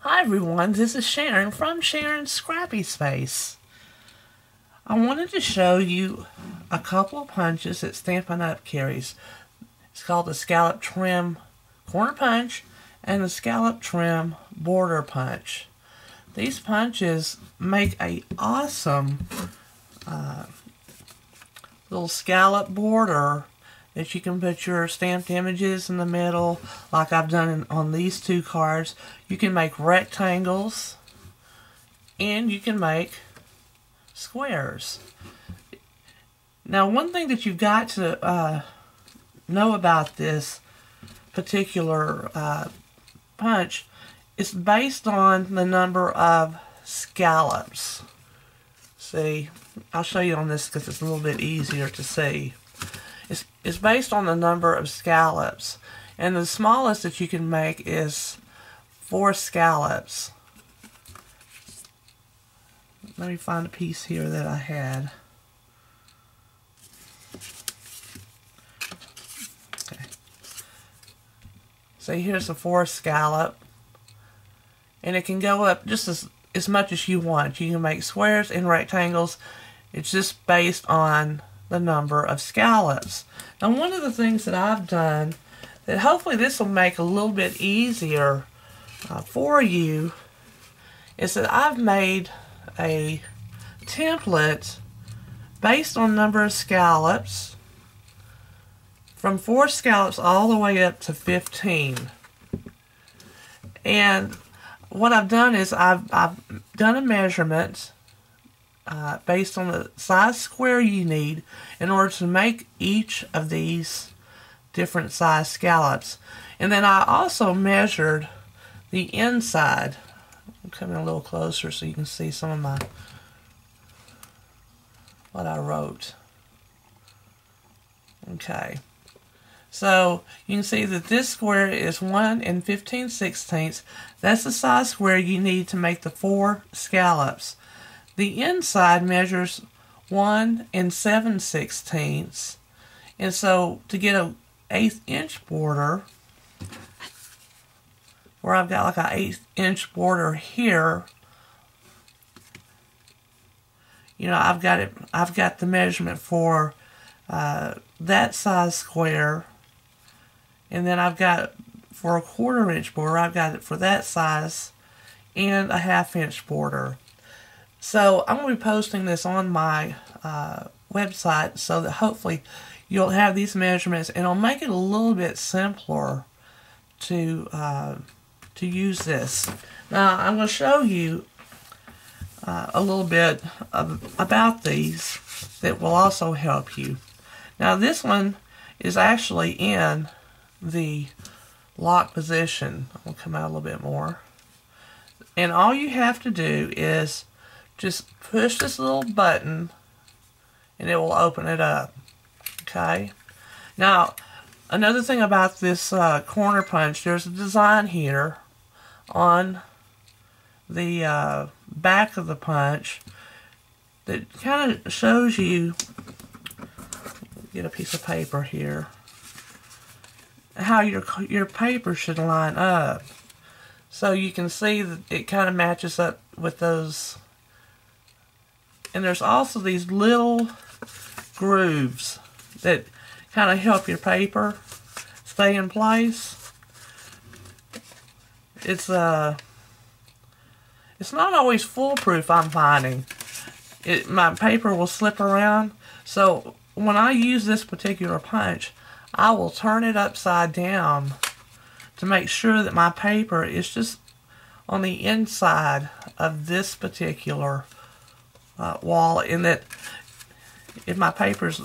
Hi everyone, this is Sharon from Sharon's Scrappy Space. I wanted to show you a couple of punches that Stamlpin Up carries. It's called the Scallop Trim Corner Punch and the Scallop Trim Border Punch. These punches make a awesome little scallop border that you can put your stamped images in the middle, like I've done on these two cards. You can make rectangles, and you can make squares. Now, one thing that you've got to know about this particular punch is based on the number of scallops. See, I'll show you on this because it's a little bit easier to see. It's based on the number of scallops, and the smallest that you can make is 4 scallops. Let me find a piece here that I had. Okay. So here's the 4 scallop, and it can go up just as much as you want. You can make squares and rectangles. It's just based on the number of scallops. Now, one of the things that I've done that hopefully this will make a little bit easier for you is that I've made a template based on number of scallops from 4 scallops all the way up to 15. And what I've done is I've done a measurement based on the size square you need in order to make each of these different size scallops. And then I also measured the inside. I'm coming a little closer so you can see some of what I wrote. Okay. So you can see that this square is 1 15/16. That's the size square you need to make the 4 scallops. The inside measures 1 7/16. And so to get an 1/8 inch border, where I've got like an 1/8 inch border here, you know, I've got the measurement for that size square, and then I've got for a 1/4 inch border, I've got it for that size and a 1/2 inch border. So I'm going to be posting this on my website so that hopefully you'll have these measurements, and it'll make it a little bit simpler to use this. Now I'm going to show you a little bit about these that will also help you. Now this one is actually in the lock position. I'll come out a little bit more. And all you have to do is just push this little button and it will open it up. Okay? Now, another thing about this corner punch, there's a design here on the back of the punch that kind of shows you, get a piece of paper here, how your paper should line up. So you can see that it kind of matches up with those. And there's also these little grooves that kind of help your paper stay in place. It's not always foolproof, I'm finding. My paper will slip around. So when I use this particular punch, I will turn it upside down to make sure that my paper is just on the inside of this particular wall, and that if my paper's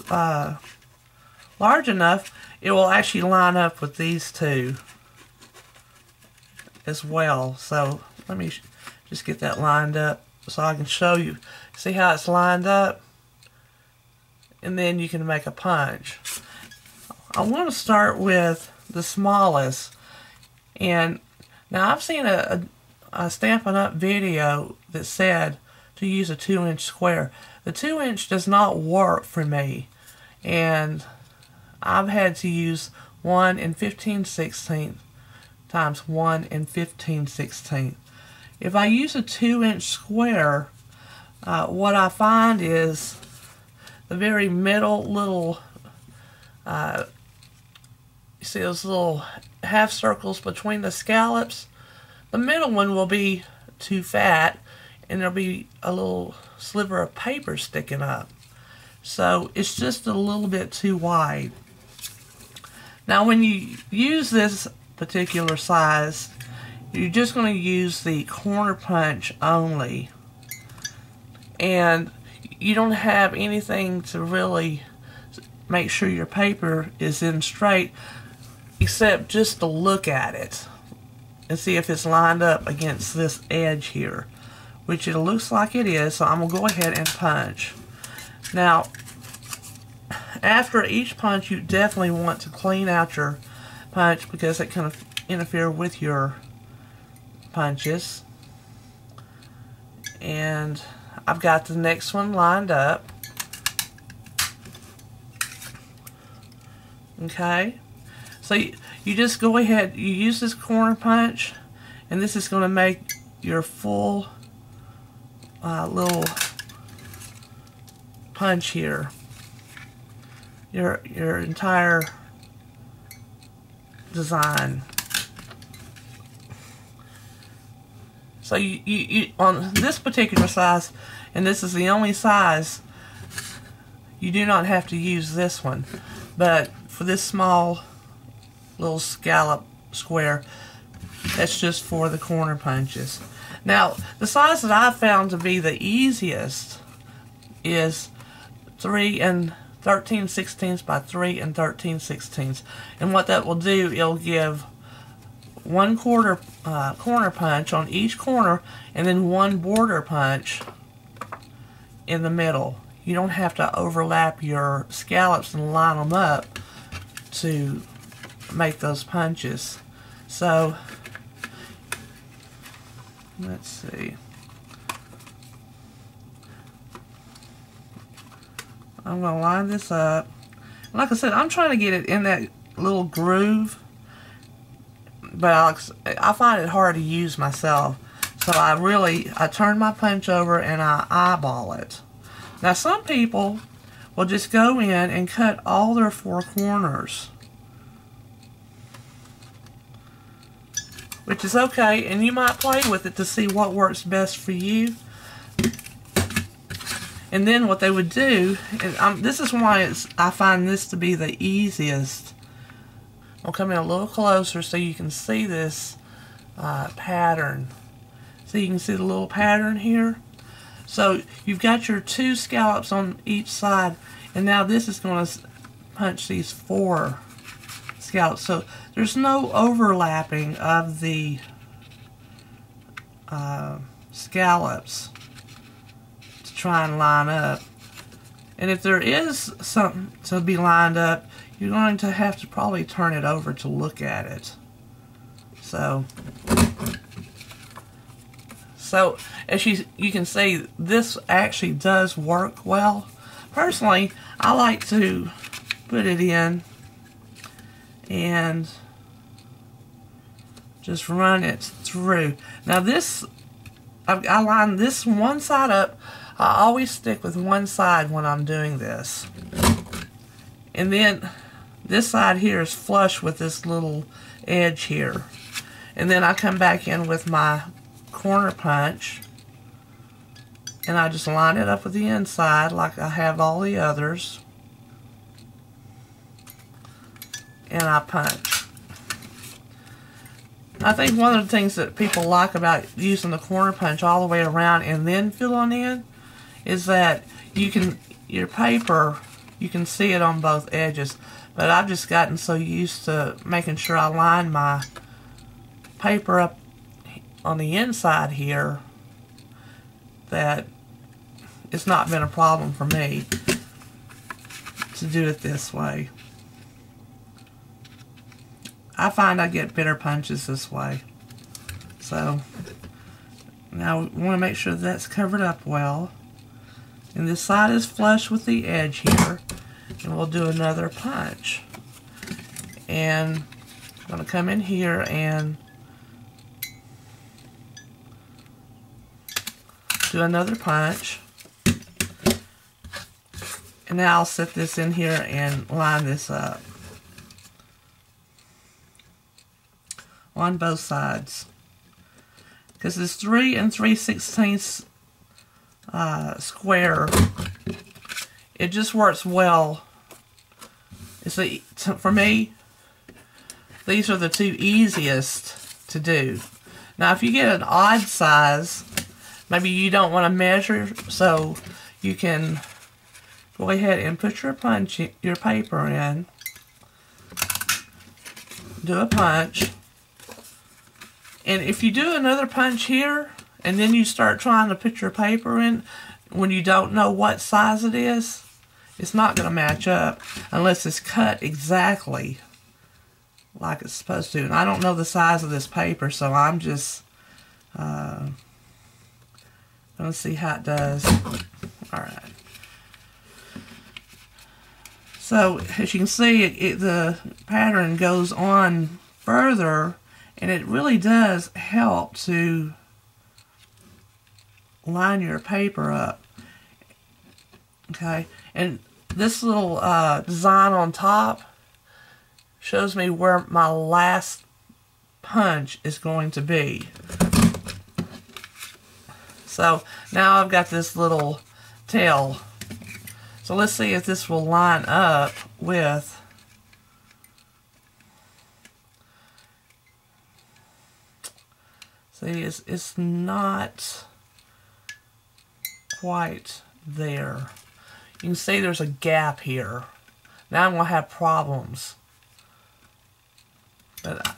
large enough, it will actually line up with these two as well. So let me just get that lined up so I can show you. See how it's lined up? And then you can make a punch. I want to start with the smallest. And now I've seen a Stamlpin Up video that said to use a 2-inch square. The 2-inch does not work for me, and I've had to use 1 15/16 times 1 15/16. If I use a 2-inch square, what I find is the very middle little, you see those little half circles between the scallops? The middle one will be too fat, and there'll be a little sliver of paper sticking up. So it's just a little bit too wide. Now when you use this particular size, you're just going to use the corner punch only. And you don't have anything to really make sure your paper is in straight, except just to look at it and see if it's lined up against this edge here, which it looks like it is. So I'm going to go ahead and punch. Now, after each punch, you definitely want to clean out your punch because it can interfere with your punches. And I've got the next one lined up. Okay, so you just go ahead, you use this corner punch, and this is going to make your full little punch here, your entire design. So you on this particular size, and this is the only size, you do not have to use this one. But for this small little scallop square, that's just for the corner punches. Now, the size that I've found to be the easiest is 3 13/16 by 3 13/16. And what that will do, it'll give 1/4 corner punch on each corner, and then 1 border punch in the middle. You don't have to overlap your scallops and line them up to make those punches. So let's see. I'm going to line this up. Like I said, I'm trying to get it in that little groove, but I find it hard to use myself. So I turn my punch over and I eyeball it. Now some people will just go in and cut all their 4 corners, which is okay, and you might play with it to see what works best for you. And then what they would do, and this is why I find this to be the easiest. I'll come in a little closer so you can see this pattern. So you can see the little pattern here. So you've got your 2 scallops on each side, and now this is going to punch these 4 scallops. So there's no overlapping of the scallops to try and line up. And if there is something to be lined up, you're going to have to probably turn it over to look at it. So as you can see, this actually does work well. Personally, I like to put it in and just run it through. Now this, I line this one side up. I always stick with one side when I'm doing this. And then this side here is flush with this little edge here. And then I come back in with my corner punch, and I just line it up with the inside like I have all the others, and I punch. I think one of the things that people like about using the corner punch all the way around and then filling in is that your paper, you can see it on both edges. But I've just gotten so used to making sure I line my paper up on the inside here that it's not been a problem for me to do it this way. I find I get better punches this way. So now we want to make sure that's covered up well. And this side is flush with the edge here. And we'll do another punch. And I'm going to come in here and to another punch. And now I'll set this in here and line this up on both sides. Because this 3 3/16 square, it just works well. For me, these are the two easiest to do. Now, if you get an odd size, maybe you don't want to measure, so you can go ahead and put your paper in, do a punch, and if you do another punch here, and then you start trying to put your paper in, when you don't know what size it is, it's not going to match up unless it's cut exactly like it's supposed to. And I don't know the size of this paper, so I'm just going to see how it does. Alright. So, as you can see, the pattern goes on further, and it really does help to line your paper up. Okay, and this little design on top shows me where my last punch is going to be. So now I've got this little tail. So let's see if this will line up with see, it's not quite there. You can see there's a gap here. Now I'm going to have problems. But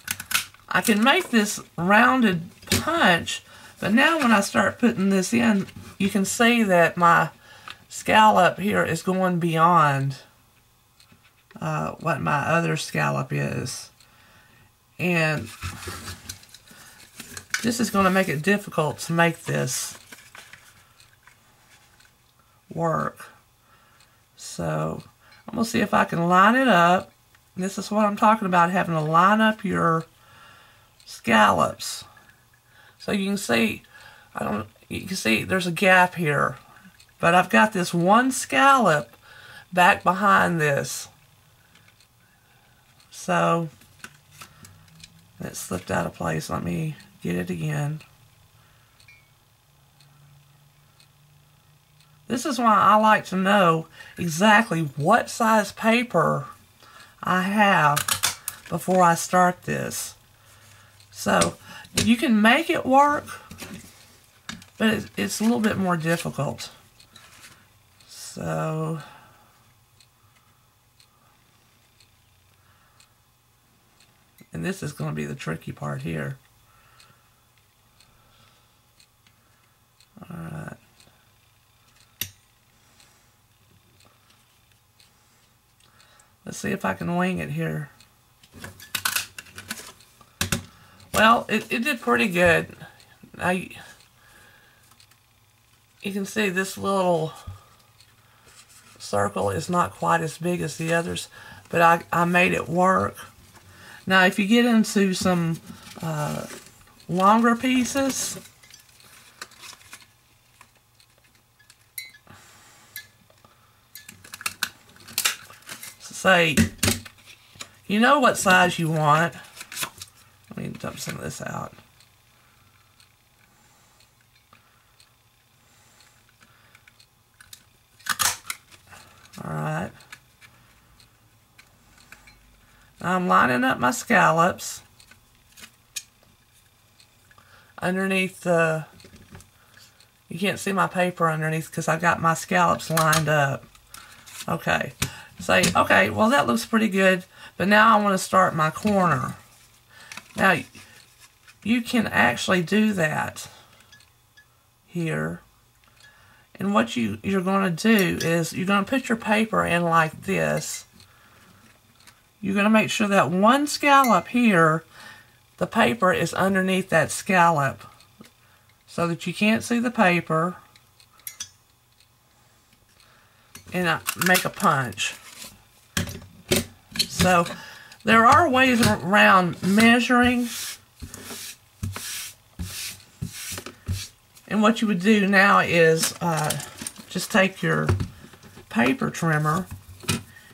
I can make this rounded punch, but now when I start putting this in, you can see that my scallop here is going beyond what my other scallop is. And this is going to make it difficult to make this work. So I'm going to see if I can line it up. This is what I'm talking about, having to line up your scallops. So you can see, you can see there's a gap here, but I've got this one scallop back behind this. So it slipped out of place. Let me get it again. This is why I like to know exactly what size paper I have before I start this. So you can make it work, but it's a little bit more difficult. So and this is going to be the tricky part here. Alright. Let's see if I can wing it here. Well, it did pretty good. Now you can see this little circle is not quite as big as the others, but I made it work. Now if you get into some longer pieces, say, you know what size you want. Let me dump some of this out. Alright. Now I'm lining up my scallops underneath the, you can't see my paper underneath because I got my scallops lined up. Okay. Say, okay, well that looks pretty good, but now I want to start my corner. Now, you can actually do that here. And what you're going to do is you're going to put your paper in like this. You're going to make sure that one scallop here, the paper is underneath that scallop so that you can't see the paper, and make a punch. So there are ways around measuring, And what you would do now is just take your paper trimmer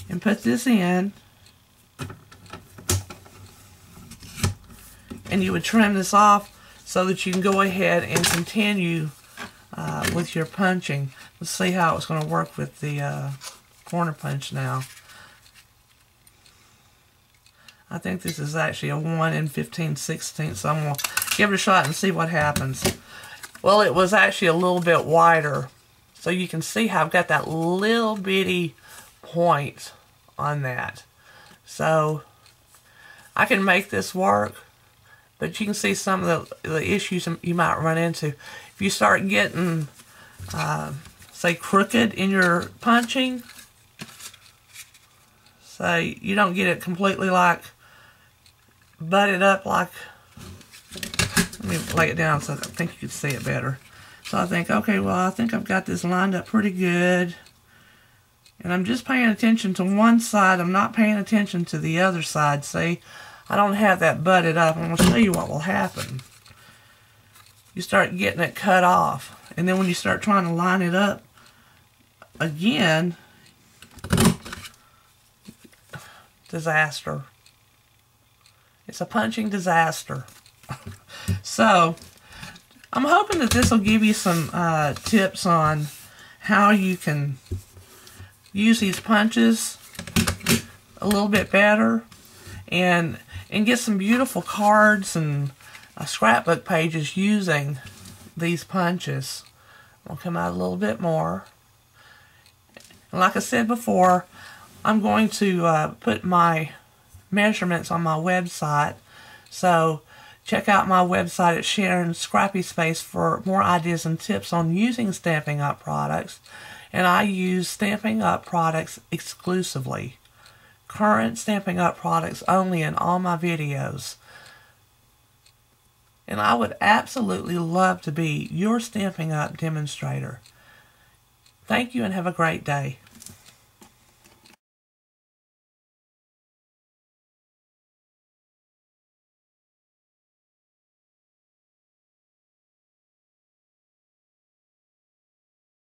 and put this in, and you would trim this off so that you can go ahead and continue with your punching. Let's see how it's going to work with the corner punch now. I think this is actually a 1 15/16, so I'm going to give it a shot and see what happens. Well, it was actually a little bit wider, so you can see how I've got that little bitty point on that. So I can make this work, but you can see some of the issues you might run into. If you start getting, say, crooked in your punching, say you don't get it completely like butted up like, let me lay it down so I think you can see it better. So I think, okay, well, I think I've got this lined up pretty good. And I'm just paying attention to one side. I'm not paying attention to the other side. See, I don't have that butted up. I'm going to show you what will happen. You start getting it cut off. And then when you start trying to line it up again, disaster. It's a punching disaster. So, I'm hoping that this will give you some tips on how you can use these punches a little bit better and get some beautiful cards and scrapbook pages using these punches. I'll come out a little bit more. And like I said before, I'm going to put my measurements on my website. So check out my website at Sharon Scrappy Space for more ideas and tips on using Stampin' Up! Products. And I use Stampin' Up! Products exclusively. Current Stampin' Up! Products only in all my videos. And I would absolutely love to be your Stampin' Up! Demonstrator. Thank you and have a great day.